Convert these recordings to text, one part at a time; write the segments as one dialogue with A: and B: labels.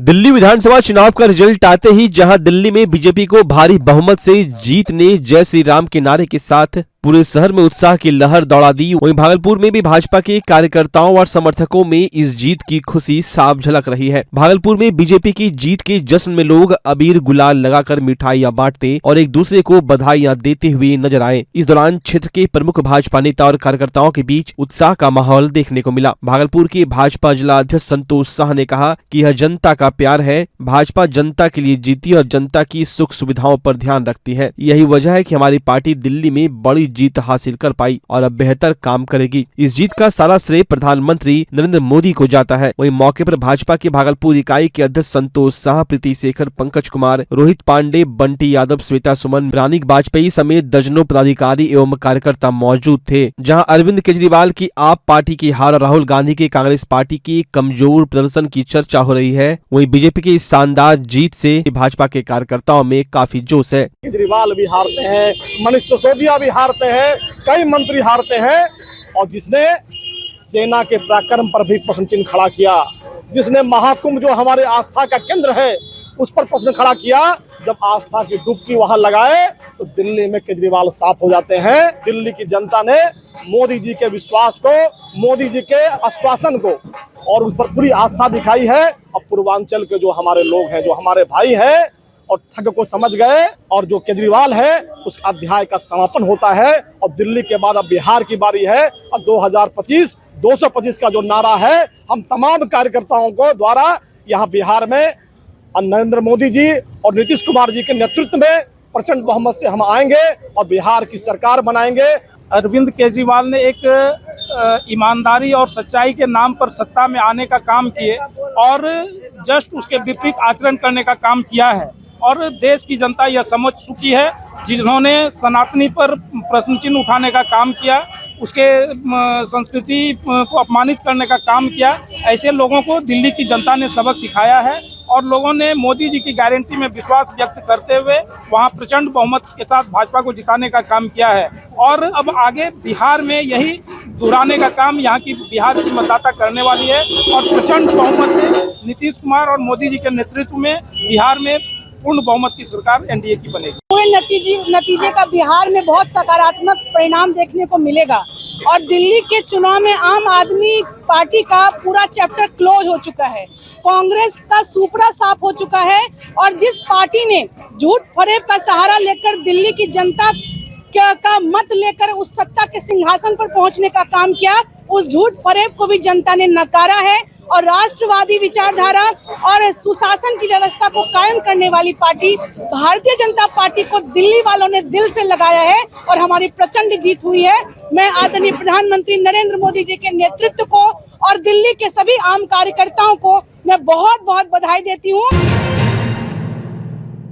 A: दिल्ली विधानसभा चुनाव का रिजल्ट आते ही जहां दिल्ली में बीजेपी को भारी बहुमत से जीत ने जय श्री राम के नारे के साथ पूरे शहर में उत्साह की लहर दौड़ा दी, वहीं भागलपुर में भी भाजपा के कार्यकर्ताओं और समर्थकों में इस जीत की खुशी साफ झलक रही है। भागलपुर में बीजेपी की जीत के जश्न में लोग अबीर गुलाल लगाकर मिठाइयां बांटते और एक दूसरे को बधाइयां देते हुए नजर आए। इस दौरान क्षेत्र के प्रमुख भाजपा नेता और कार्यकर्ताओं के बीच उत्साह का माहौल देखने को मिला। भागलपुर के भाजपा जिला अध्यक्ष संतोष शाह ने कहा कि यह जनता का प्यार है, भाजपा जनता के लिए जीती और जनता की सुख सुविधाओं पर ध्यान रखती है। यही वजह है कि हमारी पार्टी दिल्ली में बड़ी जीत हासिल कर पाई और अब बेहतर काम करेगी। इस जीत का सारा श्रेय प्रधानमंत्री नरेंद्र मोदी को जाता है। वहीं मौके पर भाजपा के भागलपुर इकाई के अध्यक्ष संतोष शाह, प्रीति शेखर, पंकज कुमार, रोहित पांडे, बंटी यादव, श्वेता सुमन, रानी वाजपेयी समेत दर्जनों पदाधिकारी एवं कार्यकर्ता मौजूद थे। जहां अरविंद केजरीवाल की आप पार्टी की हार और राहुल गांधी की कांग्रेस पार्टी की कमजोर प्रदर्शन की चर्चा हो रही है, वहीं बीजेपी की इस शानदार जीत से भाजपा के कार्यकर्ताओं में काफी जोश है।
B: केजरीवाल भी हारते हैं, मनीष सिसोदिया भी हारते हैं, कई मंत्री हारते हैं, और जिसने सेना के पराक्रम पर भी प्रश्न चिन्ह खड़ा किया, जिसने महाकुंभ जो हमारे आस्था का केंद्र है उस पर प्रश्न खड़ा किया, जब आस्था की डुबकी वहां लगाए तो दिल्ली में केजरीवाल साफ हो जाते हैं। दिल्ली की जनता ने मोदी जी के विश्वास को, मोदी जी के आश्वासन को और उस पर पूरी आस्था दिखाई है। और पूर्वांचल के जो हमारे लोग हैं, जो हमारे भाई हैं और ठग को समझ गए, और जो केजरीवाल है उस अध्याय का समापन होता है। और दिल्ली के बाद अब बिहार की बारी है और 2025 225 का जो नारा है, हम तमाम कार्यकर्ताओं को द्वारा यहाँ बिहार में नरेंद्र मोदी जी और नीतीश कुमार जी के नेतृत्व में प्रचंड बहुमत से हम आएंगे और बिहार की सरकार बनाएंगे।
C: अरविंद केजरीवाल ने एक ईमानदारी और सच्चाई के नाम पर सत्ता में आने का काम किए और जस्ट उसके विपरीत आचरण करने का काम किया है, और देश की जनता यह समझ चुकी है। जिन्होंने सनातनी पर प्रश्न चिन्ह उठाने का काम किया, उसके संस्कृति को अपमानित करने का काम किया, ऐसे लोगों को दिल्ली की जनता ने सबक सिखाया है और लोगों ने मोदी जी की गारंटी में विश्वास व्यक्त करते हुए वहां प्रचंड बहुमत के साथ भाजपा को जिताने का काम किया है। और अब आगे बिहार में यही दोहराने का काम यहाँ की बिहार की मतदाता करने वाली है और प्रचंड बहुमत से नीतीश कुमार और मोदी जी के नेतृत्व में बिहार में पूर्ण बहुमत की सरकार एनडीए की बनेगी।
D: पूरे नतीजे का बिहार में बहुत सकारात्मक परिणाम देखने को मिलेगा और दिल्ली के चुनाव में आम आदमी पार्टी का पूरा चैप्टर क्लोज हो चुका है। कांग्रेस का सुपड़ा साफ हो चुका है और जिस पार्टी ने झूठ फरेब का सहारा लेकर दिल्ली की जनता का मत लेकर उस सत्ता के सिंहासन पर पहुंचने का काम किया, उस झूठ फरेब को भी जनता ने नकारा है और राष्ट्रवादी विचारधारा और सुशासन की व्यवस्था को कायम करने वाली पार्टी भारतीय जनता पार्टी को दिल्ली वालों ने दिल से लगाया है और हमारी प्रचंड जीत हुई है। मैं आदरणीय प्रधानमंत्री नरेंद्र मोदी जी के नेतृत्व को और दिल्ली के सभी आम कार्यकर्ताओं को मैं बहुत बहुत बधाई देती हूँ।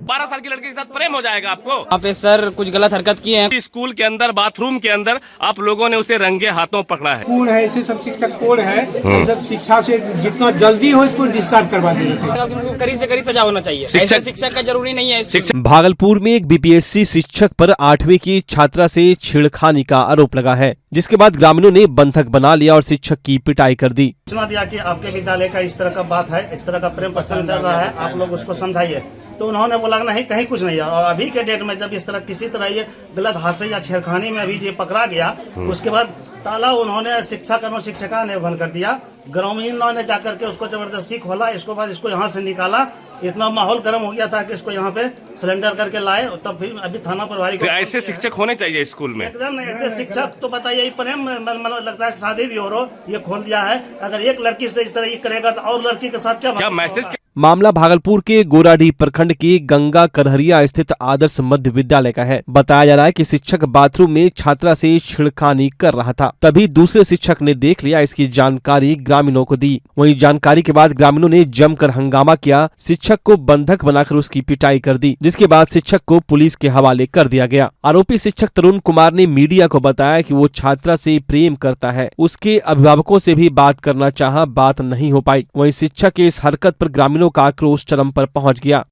E: 12 साल की लड़की के साथ प्रेम हो जाएगा आपको?
F: यहाँ पे सर कुछ गलत हरकत किए हैं।
E: स्कूल के अंदर, बाथरूम के अंदर आप लोगों ने उसे रंगे हाथों पकड़ा है।
G: कोड है, ऐसे सब शिक्षक कोड है, सब शिक्षा से जितना जल्दी हो इसको डिस्चार्ज करवा देना चाहिए।
F: कड़ी से कड़ी सजा होना चाहिए। ऐसे शिक्षक का जरूरी नहीं है।
A: भागलपुर में एक बीपीएससी शिक्षक पर 8वीं की छात्रा से छेड़खानी का आरोप लगा है, जिसके बाद ग्रामीणों ने बंधक बना लिया और शिक्षक की पिटाई कर दी।
H: सूचना दिया कि आपके विद्यालय का इस तरह का बात है, इस तरह का प्रेम प्रसंग चल रहा है, आप लोग उसको समझाइए। तो उन्होंने बोला नहीं, कहीं कुछ नहीं है। और अभी के डेट में जब इस तरह किसी तरह ये गलत हादसे या छेड़खानी में अभी ये पकड़ा गया, उसके बाद ताला उन्होंने शिक्षिका ने बंद कर दिया। ग्रामीणों ने जाकर के उसको जबरदस्ती खोला, इसको बाद इसको यहाँ से निकाला। इतना माहौल गर्म हो गया था कि इसको यहाँ पे सिलेंडर करके लाए, तब फिर अभी थाना प्रभारी को
E: ऐसे शिक्षक होने चाहिए स्कूल में।
H: एकदम ऐसे शिक्षक तो बताइए, प्रेम लगता है शादी भी हो रहा, ये खोल दिया है। अगर एक लड़की से इस तरह ये करेगा तो और लड़की के साथ क्या
E: मैसेज।
A: मामला भागलपुर के गोराडीह प्रखंड के गंगा करहरिया स्थित आदर्श मध्य विद्यालय का है। बताया जा रहा है कि शिक्षक बाथरूम में छात्रा से छेड़खानी कर रहा था, तभी दूसरे शिक्षक ने देख लिया। इसकी जानकारी ग्रामीणों को दी। वहीं जानकारी के बाद ग्रामीणों ने जमकर हंगामा किया, शिक्षक को बंधक बनाकर उसकी पिटाई कर दी, जिसके बाद शिक्षक को पुलिस के हवाले कर दिया गया। आरोपी शिक्षक तरुण कुमार ने मीडिया को बताया कि वो छात्रा से प्रेम करता है, उसके अभिभावकों से भी बात करना चाहा, बात नहीं हो पाई। वहीं शिक्षक के इस हरकत पर ग्रामीणों का आक्रोश चरम पर पहुंच गया।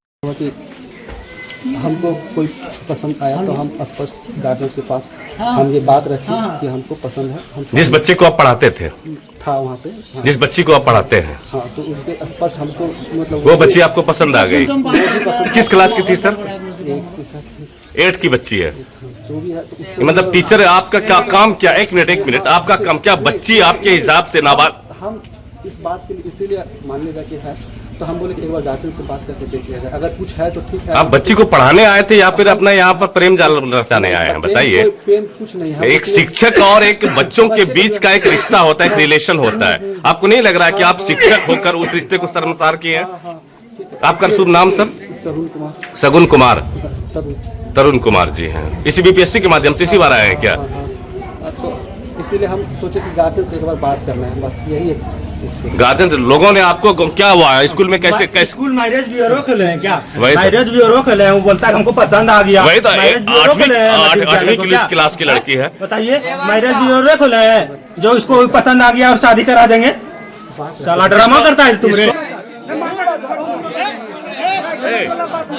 I: हमको कोई पसंद आया तो हम स्पष्ट गार्जियन के पास हम ये बात रखें कि हमको पसंद है।
E: जिस बच्चे को आप पढ़ाते थे
I: था वहाँ पे। हाँ,
E: जिस बच्ची को आप पढ़ाते हैं,
I: हाँ, तो उसके स्पष्ट हमको मतलब
E: वो बच्ची आपको पसंद आ गई? किस क्लास की थी सर?
I: 8 के साथ थी,
E: 8 की बच्ची है।
I: जो भी है तो उसको
E: मतलब टीचर आपका क्या काम, क्या? एक मिनट, आपका काम क्या? बच्ची आपके हिसाब से नाबालिग?
I: हम इस बात के लिए इसीलिए मान लीजिए कि है, तो हम बोले कि एक बार गार्जियन से बात करके देखिए, अगर कुछ है तो ठीक है।
E: आप बच्ची को पढ़ाने आए थे या फिर अपना यहाँ पर प्रेम जाल रचाने आए हैं? बताइए।
I: प्रेम कुछ नहीं है।
E: एक शिक्षक और एक बच्चों के बीच का एक रिश्ता होता है, एक रिलेशन होता है। आपको नहीं लग रहा कि आप शिक्षक होकर उस रिश्ते को शर्मसार किए हैं? आपका शुभ नाम सर?
I: तरुण कुमार।
E: सगुन कुमार।
I: तरुण
E: तरुण कुमार जी हैं। इसी बीपीएससी के माध्यम से इसी बार आए हैं क्या?
I: तो इसीलिए हम सोचे कि गार्जियन से एक बार बात करना है, बस यही एक चीज़।
E: गार्जियन लोगों ने आपको क्या हुआ है स्कूल में? कैसे
G: स्कूल मैरिज ब्यूरो खोले हैं क्या?
E: वही तो।
G: मैरिज ब्यूरो खोले हैं, वो बोलता है हमको पसंद आ गया।
E: वही तो,
G: मैरिज ब्यूरो खोले हैं,
E: 8वीं क्लास की लड़की है।
G: बताइए, मैरिज ब्यूरो खोले हैं जो इसको पसंद आ गया और शादी करा देंगे। साला ड्रामा करता है तुमरे।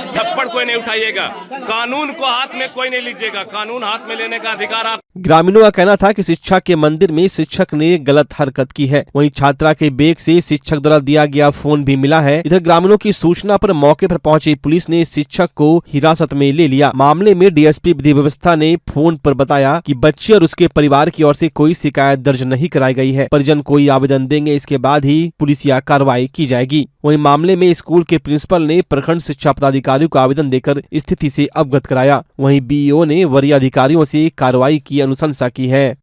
E: थप्पड़ कोई नहीं उठाइएगा, कानून को हाथ में कोई नहीं लीजिएगा, कानून हाथ में लेने का अधिकार आप।
A: ग्रामीणों का कहना था कि शिक्षा के मंदिर में शिक्षक ने गलत हरकत की है। वहीं छात्रा के बैग से शिक्षक द्वारा दिया गया फोन भी मिला है। इधर ग्रामीणों की सूचना पर मौके पर पहुंची पुलिस ने शिक्षक को हिरासत में ले लिया। मामले में डीएसपी विधि व्यवस्था ने फोन पर बताया कि बच्चे और उसके परिवार की ओर से कोई शिकायत दर्ज नहीं कराई गई है। परिजन कोई आवेदन देंगे, इसके बाद ही पुलिसिया कार्रवाई की जाएगी। वहीं मामले में स्कूल के प्रिंसिपल ने प्रखंड शिक्षा पदाधिकारी को आवेदन देकर स्थिति से अवगत कराया। वहीं बीईओ ने वरीय अधिकारियों से कार्रवाई की अनुशंसा की है।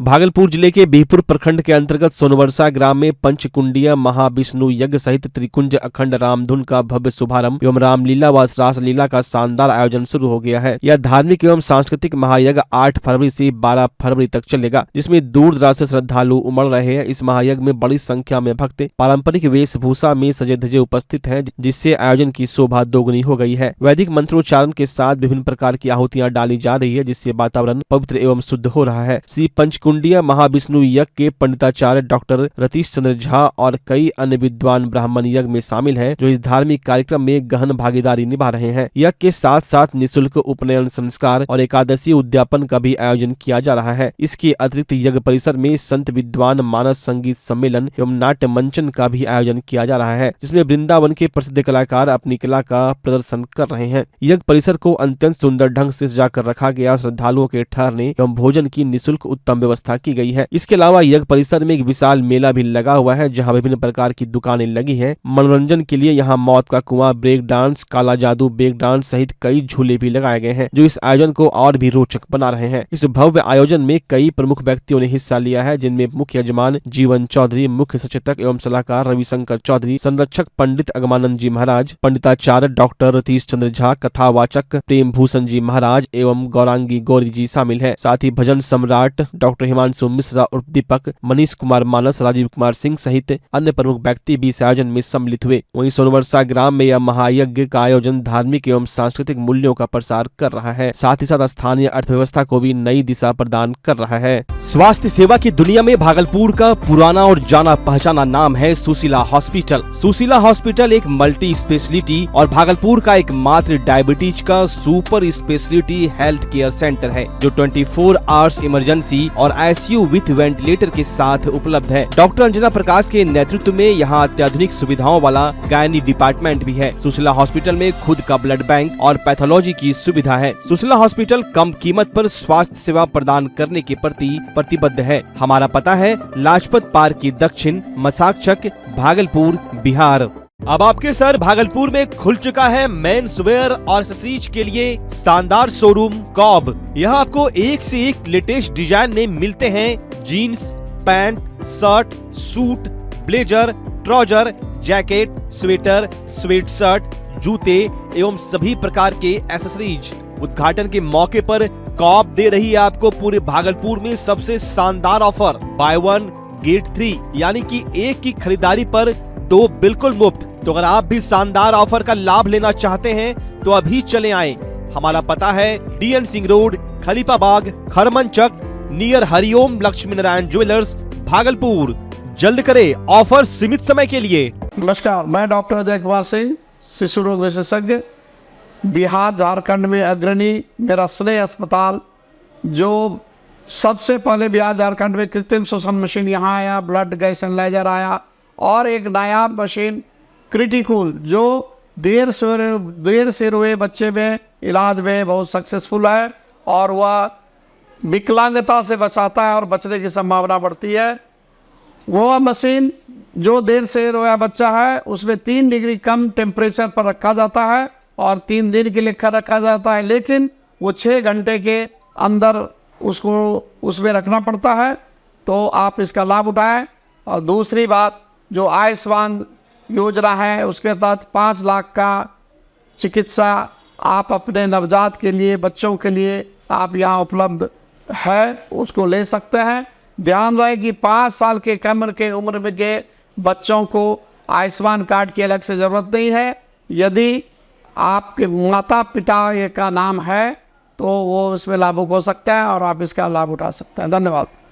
A: भागलपुर जिले के बिहपुर प्रखंड के अंतर्गत सोनवर्षा ग्राम में पंचकुंडिया महाविष्णु यज्ञ सहित त्रिकुंज अखंड रामधुन का भव्य शुभारंभ एवं रामलीला व रासलीला का शानदार आयोजन शुरू हो गया है। यह धार्मिक एवं सांस्कृतिक महायज्ञ 8 फरवरी से 12 फरवरी तक चलेगा, जिसमें दूर दराज से श्रद्धालु उमड़ रहे हैं। इस महायज्ञ में बड़ी संख्या में भक्त पारंपरिक वेशभूषा में सजे धजे उपस्थित हैं, जिससे आयोजन की शोभा दोगुनी हो गई है। वैदिक मंत्रोच्चारण के साथ विभिन्न प्रकार की आहुतियां डाली जा रही है, जिससे वातावरण पवित्र एवं शुद्ध हो रहा है। श्री पंचकुंडिया महाविष्णु यज्ञ के पंडिताचार्य डॉक्टर रतीश चंद्र झा और कई अन्य विद्वान ब्राह्मण यज्ञ में शामिल हैं, जो इस धार्मिक कार्यक्रम में गहन भागीदारी निभा रहे हैं। यज्ञ के साथ साथ निःशुल्क उपनयन संस्कार और एकादशी उद्यापन का भी आयोजन किया जा रहा है। इसके अतिरिक्त यज्ञ परिसर में संत विद्वान मानस संगीत सम्मेलन एवं नाट्य मंचन का भी आयोजन किया जा रहा है, जिसमें वृंदावन के प्रसिद्ध कलाकार अपनी कला का प्रदर्शन कर रहे हैं। यज्ञ परिसर को अत्यंत सुंदर ढंग से सजाकर रखा गया। श्रद्धालुओं के ठहरने एवं भोजन की निःशुल्क उत्तम व्यवस्था की गई है। इसके अलावा यज्ञ परिसर में एक विशाल मेला भी लगा हुआ है, जहां विभिन्न प्रकार की दुकानें लगी हैं। मनोरंजन के लिए यहां मौत का कुआं, ब्रेक डांस, काला जादू, ब्रेक डांस सहित कई झूले भी लगाए गए हैं, जो इस आयोजन को और भी रोचक बना रहे हैं। इस भव्य आयोजन में कई प्रमुख व्यक्तियों ने हिस्सा लिया है, जिनमें मुख्य यजमान जीवन चौधरी, मुख्य सचेतक एवं सलाहकार रविशंकर चौधरी, संरक्षक पंडित अगमानंद जी महाराज, पंडिताचार्य डॉक्टर रतीश चंद्र झा, कथावाचक प्रेम भूषण जी महाराज एवं गौरांगी गौरी जी शामिल है। साथ ही भजन सम्राट डॉक्टर हिमांशु मिश्रा उर्फ दीपक, मनीष कुमार मानस, राजीव कुमार सिंह सहित अन्य प्रमुख व्यक्ति भी इस आयोजन में सम्मिलित हुए। वहीं सोनवर्षा ग्राम में यह महायज्ञ का आयोजन धार्मिक एवं सांस्कृतिक मूल्यों का प्रसार कर रहा है, साथ ही साथ स्थानीय अर्थव्यवस्था को भी नई दिशा प्रदान कर रहा है। स्वास्थ्य सेवा की दुनिया में भागलपुर का पुराना और जाना पहचाना नाम है सुशीला हॉस्पिटल। सुशीला हॉस्पिटल एक मल्टी स्पेशलिटी और भागलपुर का एकमात्र डायबिटीज का super speciality health care centre है, जो 24 आवर्स इमरजेंसी और आईसीयू विथ वेंटिलेटर के साथ उपलब्ध है। डॉक्टर अंजना प्रकाश के नेतृत्व में यहाँ अत्याधुनिक सुविधाओं वाला गायनी डिपार्टमेंट भी है। सुशीला हॉस्पिटल में खुद का ब्लड बैंक और पैथोलॉजी की सुविधा है। सुशीला हॉस्पिटल कम कीमत पर स्वास्थ्य सेवा प्रदान करने के प्रति प्रतिबद्ध है। हमारा पता है लाजपत पार्क की दक्षिण, मसाकचक, भागलपुर, बिहार। अब आपके सर भागलपुर में खुल चुका है मेंस वेयर और एक्सेसरीज के लिए शानदार शोरूम कॉब। यहाँ आपको एक से एक लेटेस्ट डिजाइन में मिलते हैं jeans, pant, shirt, suit, blazer, trouser, jacket, sweater, sweat shirt, जूते एवं सभी प्रकार के एक्सेसरीज। उद्घाटन के मौके पर कॉब दे रही है आपको पूरे भागलपुर में सबसे शानदार ऑफर, बाय 1 गेट 3, यानी कि एक की खरीदारी पर 2 बिल्कुल मुफ्त। तो अगर आप भी शानदार ऑफर का लाभ लेना चाहते हैं तो अभी चले आएं। हमारा पता है DN Singh road, Khalifabagh, Kharmanchak, near Hariom Lakshmi Narayan jewellers, Bhagalpur. जल्द करें, ऑफर सीमित समय के लिए।
J: नमस्कार, मैं डॉक्टर अजय कुमार सिंह, शिशु रोग विशेषज्ञ, बिहार झारखंड में अग्रणी। मेरा स्नेह अस्पताल जो सबसे पहले बिहार झारखंड में कृत्रिम श्वसन मशीन यहाँ आया, ब्लड गैस एनालाइजर आया, और एक नया मशीन क्रिटिकल जो देर से रोए बच्चे में इलाज में बहुत सक्सेसफुल है, और वह विकलांगता से बचाता है और बचने की संभावना बढ़ती है। वो मशीन जो देर से रोया बच्चा है उसमें 3 डिग्री कम टेम्परेचर पर रखा जाता है और 3 दिन के लिए रखा जाता है, लेकिन वो 6 घंटे के अंदर उसको उसमें रखना पड़ता है। तो आप इसका लाभ उठाएं। और दूसरी बात, जो आयुष्मान योजना है उसके तहत 5 लाख का चिकित्सा आप अपने नवजात के लिए, बच्चों के लिए आप यहाँ उपलब्ध है, उसको ले सकते हैं। ध्यान रहे कि 5 साल के कम के उम्र में के बच्चों को आयुष्मान कार्ड की अलग से ज़रूरत नहीं है। यदि आपके माता पिता का नाम है तो वो इसमें लाभुक हो सकता है और आप इसका लाभ उठा सकते हैं। धन्यवाद।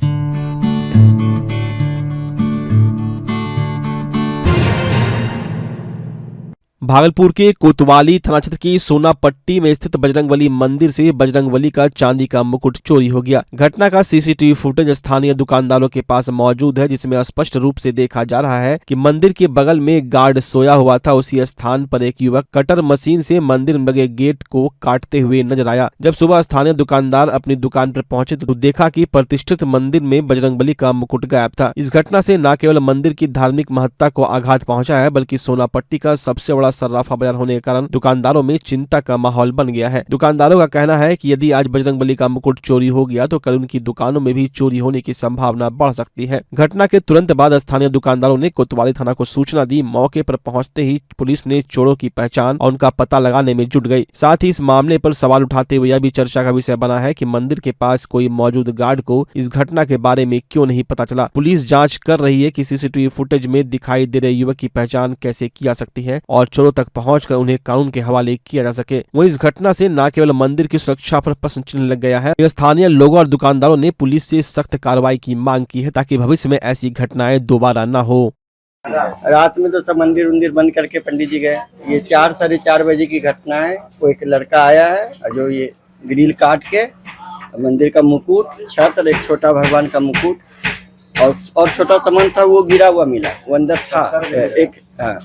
A: भागलपुर के कोतवाली थाना क्षेत्र की सोनापट्टी में स्थित बजरंगबली मंदिर से बजरंगबली का चांदी का मुकुट चोरी हो गया। घटना का सीसीटीवी फुटेज स्थानीय दुकानदारों के पास मौजूद है, जिसमें स्पष्ट रूप से देखा जा रहा है कि मंदिर के बगल में गार्ड सोया हुआ था। उसी स्थान पर एक युवक कटर मशीन से मंदिर में लगे गेट को काटते हुए नजर आया। जब सुबह स्थानीय दुकानदार अपनी दुकान पर पहुंचे तो देखा कि प्रतिष्ठित मंदिर में बजरंगबली का मुकुट गायब था। इस घटना से न केवल मंदिर की धार्मिक महत्ता को आघात पहुंचा है, बल्कि सोनापट्टी का सबसे बड़ा सर्राफा बाजार होने के कारण दुकानदारों में चिंता का माहौल बन गया है। दुकानदारों का कहना है कि यदि आज बजरंगबली का मुकुट चोरी हो गया तो कल उनकी दुकानों में भी चोरी होने की संभावना बढ़ सकती है। घटना के तुरंत बाद स्थानीय दुकानदारों ने कोतवाली थाना को सूचना दी। मौके पर पहुंचते ही पुलिस ने चोरों की पहचान और उनका पता लगाने में जुट गई। साथ ही इस मामले पर सवाल उठाते हुए यह भी चर्चा का विषय बना है कि मंदिर के पास कोई मौजूद गार्ड को इस घटना के बारे में क्यों नहीं पता चला। पुलिस जाँच कर रही है कि सीसीटीवी फुटेज में दिखाई दे रहे युवक की पहचान कैसे की जा सकती है और चोरों तक पहुंचकर उन्हें कानून के हवाले किया जा सके। वहीं इस घटना से न केवल मंदिर की सुरक्षा पर प्रश्न चिन्ह लग गया है, स्थानीय लोगों और दुकानदारों ने पुलिस से सख्त कार्रवाई की मांग की है ताकि भविष्य में ऐसी घटनाएं दोबारा न हो।
K: रात में तो सब मंदिर बंद करके पंडित जी गए। ये 4 साढ़े 4 बजे की घटना है। वो एक लड़का आया है और जो ये ग्रिल काट के मंदिर का मुकुट, छत और एक छोटा भगवान का मुकुट और छोटा सामान था वो गिरा हुआ मिला, वो अंदर था एक। हाँ,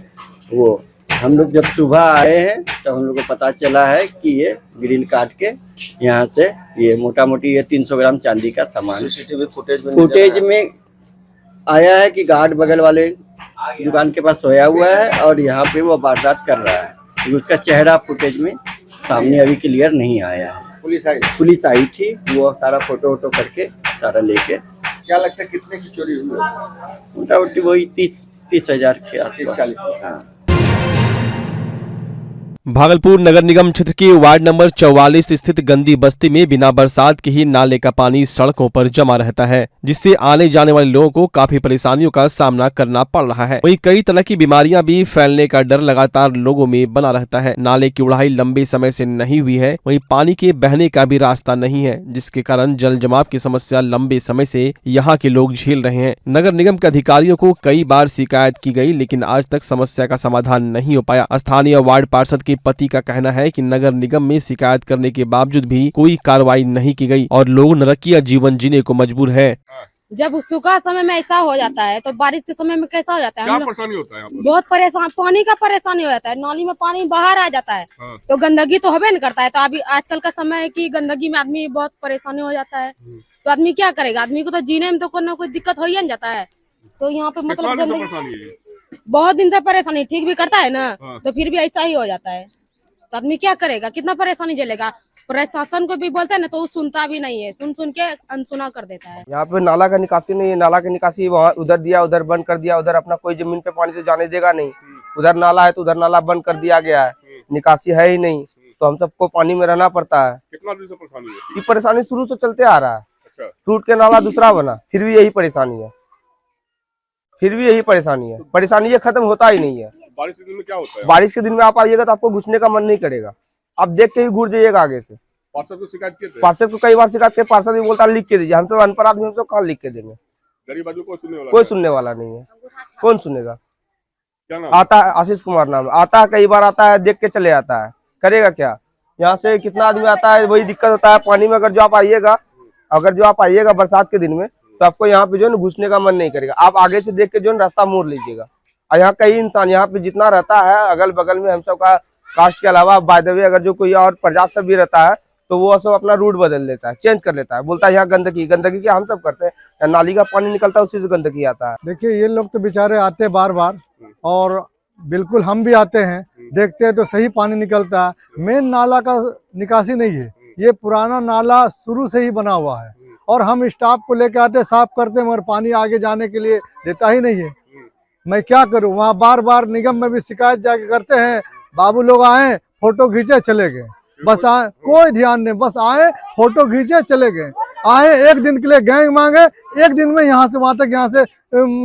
K: वो हम लोग जब सुबह आए हैं तो हम लोग को पता चला है कि ये ग्रिल काट के यहाँ से ये मोटा मोटी ये 300 ग्राम चांदी का सामान सीसीटीवी फुटेज में आया है कि गार्ड बगल वाले दुकान के पास सोया हुआ है और यहाँ पे वो वारदात कर रहा है। उसका चेहरा फुटेज में सामने अभी क्लियर नहीं आया है। पुलिस आई थी, वो सारा फोटो वोटो करके सारा लेके।
L: क्या लगता है कितने की चोरी हुई?
K: मोटा मोटी वही 30 हजार के आसपास। हाँ।
A: भागलपुर नगर निगम क्षेत्र के वार्ड नंबर 44 स्थित गंदी बस्ती में बिना बरसात के ही नाले का पानी सड़कों पर जमा रहता है, जिससे आने जाने वाले लोगों को काफी परेशानियों का सामना करना पड़ रहा है। वहीं कई तरह की बीमारियां भी फैलने का डर लगातार लोगों में बना रहता है। नाले की उड़ाई लंबे समय से नहीं हुई है, वहीं पानी के बहने का भी रास्ता नहीं है, जिसके कारण जल जमाव की समस्या लंबे समय से यहाँ के लोग झेल रहे हैं। नगर निगम के अधिकारियों को कई बार शिकायत की गई, लेकिन आज तक समस्या का समाधान नहीं हो पाया। स्थानीय वार्ड पार्षद के पति का कहना है कि नगर निगम में शिकायत करने के बावजूद भी कोई कार्रवाई नहीं की गई और लोग नरकिया जीवन जीने को मजबूर है।
M: जब सूखा समय में ऐसा हो जाता है तो बारिश के समय में कैसा हो जाता है?
L: क्या परेशानी होता है?
M: बहुत परेशान, पानी का परेशानी हो जाता है। नाली में पानी बाहर आ जाता है तो गंदगी तो होबे नहीं करता है। तो अभी आजकल का समय है कि गंदगी में आदमी बहुत परेशानी हो जाता है, तो आदमी क्या करेगा? आदमी को तो जीने में तो कोई ना कोई दिक्कत हो ही नहीं जाता है। तो यहाँ पे मतलब बहुत दिन से परेशानी, ठीक भी करता है ना तो फिर भी ऐसा ही हो जाता है। तो आदमी क्या करेगा? कितना परेशानी झेलेगा? प्रशासन को भी बोलते हैं ना तो वो सुनता भी नहीं है, सुन के अनसुना कर देता है।
N: यहाँ पे नाला का निकासी नहीं है। नाला की निकासी वहाँ उधर दिया, उधर बंद कर दिया। उधर अपना कोई जमीन पे पानी तो जाने देगा नहीं। उधर नाला है तो उधर नाला बंद कर दिया गया है, निकासी है ही नहीं, तो हम सबको पानी में रहना पड़ता है।
L: कितना दिन से परेशानी है?
N: ये परेशानी शुरू से चलते आ रहा है।
L: अच्छा।
N: टूट के नाला दूसरा बना, फिर भी यही परेशानी है, परेशानी ये खत्म होता ही नहीं है।
L: बारिश के दिन में क्या होता है?
N: बारिश के दिन में आप आइएगा तो आपको घुसने का मन नहीं करेगा, आप देख के ही घुस जाइएगा आगे से।
L: पार्षद को शिकायत किए थे?
N: पार्षद को कई बार शिकायत किए, पार्षद भी बोलता है लिख के दीजिए। हमसे अनपढ़ आदमी हमसे कहाँ लिख के देंगे?
L: गरीब आदमी
N: कोई सुनने वाला नहीं है। कौन सुनेगा?
L: क्या नाम?
N: आता है आशीष कुमार नाम, आता है, कई बार आता है, देख के चले आता है, करेगा क्या? यहाँ से कितना आदमी आता है, वही दिक्कत होता है। पानी में अगर जो आप आइएगा अगर जो आप आइएगा बरसात के दिन में तो आपको यहाँ पे जो है घुसने का मन नहीं करेगा। आप आगे से देख के जो है रास्ता मोड़ लीजिएगा। और यहाँ कई इंसान यहाँ पे जितना रहता है अगल बगल में हम सब का कास्ट के अलावा बाय द वे अगर जो कोई और प्रजात सब भी रहता है तो वो सब अपना रूट बदल लेता है, चेंज कर लेता है, बोलता है यहाँ गंदगी क्या हम सब करते हैं, नाली का पानी निकलता है उसी से गंदगी आता है।
J: देखिए ये लोग तो बेचारे आते बार बार और बिल्कुल हम भी आते हैं, देखते हैं तो सही पानी निकलता है। मेन नाला का निकासी नहीं है, ये पुराना नाला शुरू से ही बना हुआ है और हम स्टाफ को लेकर आते साफ करते हैं मगर पानी आगे जाने के लिए देता ही नहीं है। मैं क्या करूं, वहाँ बार बार निगम में भी शिकायत जाके करते हैं, बाबू लोग आए फोटो खींचे चले गए, बस आए कोई ध्यान नहीं, बस आए फोटो खींचे चले गए। आए एक दिन के लिए गैंग मांगे, एक दिन में यहाँ से वहां तक यहाँ से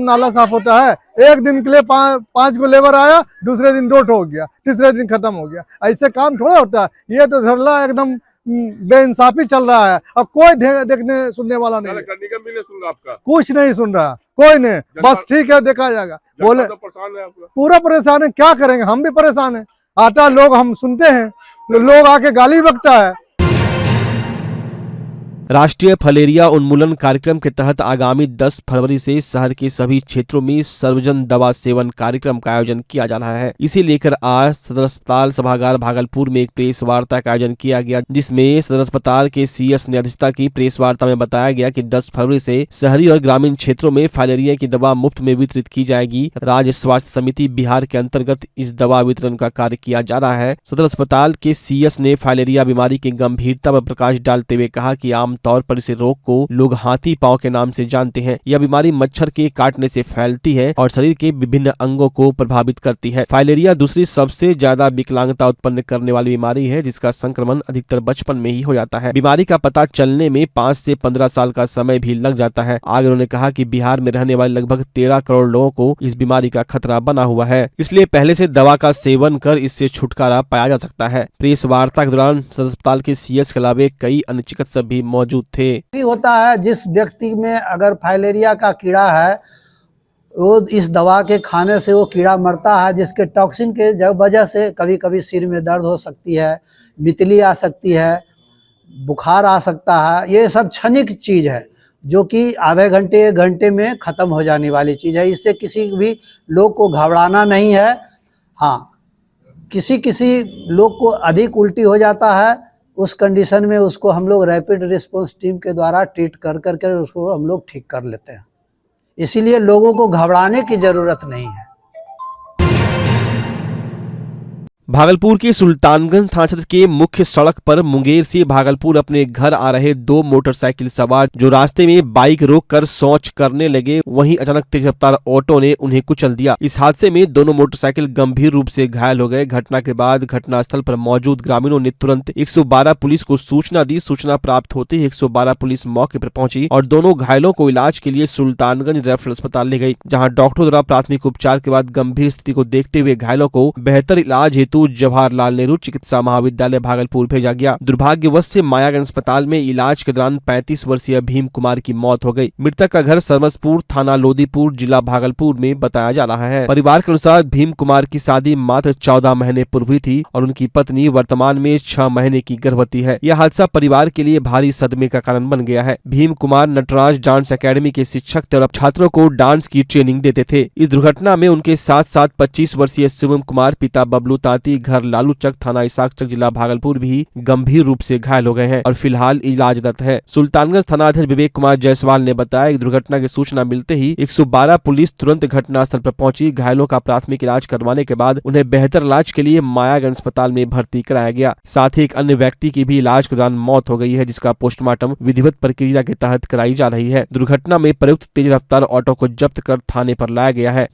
J: नाला साफ होता है। एक दिन के लिए पांच को लेबर आया, दूसरे दिन 2 हो गया, तीसरे दिन खत्म हो गया। ऐसे काम थोड़ा होता है। ये तो धरला एकदम बेइंसाफी चल रहा है। अब कोई देखने सुनने वाला नहीं,
L: निगम भी नहीं सुन रहा आपका,
J: कुछ नहीं सुन रहा, कोई नहीं, बस ठीक है देखा जाएगा। बोले
L: तो परेशान है आपका,
J: पूरा परेशान है, क्या करेंगे, हम भी परेशान है। आता लोग हम सुनते हैं, लोग आके गाली बकता है।
A: राष्ट्रीय फलेरिया उन्मूलन कार्यक्रम के तहत आगामी 10 फरवरी से शहर के सभी क्षेत्रों में सर्वजन दवा सेवन कार्यक्रम का आयोजन किया जा रहा है। इसे लेकर आज सदर अस्पताल सभागार भागलपुर में एक प्रेस वार्ता का आयोजन किया गया, जिसमें सदर अस्पताल के सीएस ने अध्यक्षता की। प्रेस वार्ता में बताया गया कि 10 फरवरी से शहरी और ग्रामीण क्षेत्रों में फाइलेरिया की दवा मुफ्त में वितरित की जाएगी। राज्य स्वास्थ्य समिति बिहार के अंतर्गत इस दवा वितरण का कार्य किया जा रहा है। सदर अस्पताल के सीएस ने फाइलेरिया बीमारी की गंभीरता पर प्रकाश डालते हुए कहा कि आम तौर पर इस रोग को लोग हाथी पांव के नाम से जानते हैं। यह बीमारी मच्छर के काटने से फैलती है और शरीर के विभिन्न अंगों को प्रभावित करती है। फाइलेरिया दूसरी सबसे ज्यादा विकलांगता उत्पन्न करने वाली बीमारी है, जिसका संक्रमण अधिकतर बचपन में ही हो जाता है। बीमारी का पता चलने में 5 से 15 साल का समय भी लग जाता है। आगे उन्होंने कहा कि बिहार में रहने वाले लगभग 13 करोड़ लोगों को इस बीमारी का खतरा बना हुआ है, इसलिए पहले से दवा का सेवन कर इससे छुटकारा पाया जा सकता है। प्रेस वार्ता के दौरान सदर अस्पताल के सीएस के अलावा कई अन्य चिकित्सक भी मौजूद थे।
O: होता है जिस व्यक्ति में अगर फाइलेरिया का कीड़ा है, वो इस दवा के खाने से वो कीड़ा मरता है, जिसके टॉक्सिन के वजह से कभी कभी सिर में दर्द हो सकती है, मितली आ सकती है, बुखार आ सकता है। ये सब क्षणिक चीज़ है जो कि आधे घंटे 1 घंटे में ख़त्म हो जाने वाली चीज़ है। इससे किसी भी लोग को घबराना नहीं है। हाँ, किसी लोग को अधिक उल्टी हो जाता है, उस कंडीशन में उसको हम लोग रैपिड रिस्पांस टीम के द्वारा ट्रीट कर उसको हम लोग ठीक कर लेते हैं। इसीलिए लोगों को घबराने की ज़रूरत नहीं है।
A: भागलपुर के सुल्तानगंज थाना क्षेत्र के मुख्य सड़क पर मुंगेर से भागलपुर अपने घर आ रहे 2 मोटरसाइकिल सवार जो रास्ते में बाइक रोककर शौच करने लगे, वहीं अचानक तेज रफ्तार ऑटो ने उन्हें कुचल दिया। इस हादसे में दोनों मोटरसाइकिल गंभीर रूप से घायल हो गए। घटना के बाद घटनास्थल पर मौजूद ग्रामीणों ने तुरंत 112 पुलिस को सूचना दी। सूचना प्राप्त होते ही 112 पुलिस मौके पर पहुंची और दोनों घायलों को इलाज के लिए सुल्तानगंज रेफरल अस्पताल ले गई, जहाँ डॉक्टरों द्वारा प्राथमिक उपचार के बाद गंभीर स्थिति को देखते हुए घायलों को बेहतर इलाज हेतु जवाहरलाल नेहरू चिकित्सा महाविद्यालय भागलपुर भेजा गया। दुर्भाग्यवश से मायागंज अस्पताल में इलाज के दौरान 35 वर्षीय भीम कुमार की मौत हो गई। मृतक का घर सरमसपुर थाना लोदीपुर जिला भागलपुर में बताया जा रहा है। परिवार के अनुसार भीम कुमार की शादी मात्र 14 महीने पूर्व हुई थी और उनकी पत्नी वर्तमान में 6 महीने की गर्भवती है। यह हादसा परिवार के लिए भारी सदमे का कारण बन गया है। भीम कुमार नटराज डांस एकेडमी के शिक्षक थे और छात्रों को डांस की ट्रेनिंग देते थे। इस दुर्घटना में उनके साथ साथ 25 वर्षीय शिवम कुमार पिता बबलू तांती घर लालूचक थाना इसाकचक जिला भागलपुर भी गंभीर रूप से घायल हो गए हैं और फिलहाल इलाजरत है। सुल्तानगंज थानाध्यक्ष विवेक कुमार जायसवाल ने बताया, दुर्घटना की सूचना मिलते ही 112 पुलिस तुरंत घटनास्थल पर पहुंची। घायलों का प्राथमिक इलाज करवाने के बाद उन्हें बेहतर इलाज के लिए मायागंज अस्पताल में भर्ती कराया गया। साथ ही एक अन्य व्यक्ति की भी इलाज के दौरान मौत हो गई है, जिसका पोस्टमार्टम विधिवत प्रक्रिया के तहत कराई जा रही है। दुर्घटना में प्रयुक्त तेज रफ्तार ऑटो को जब्त कर थाने पर लाया गया है।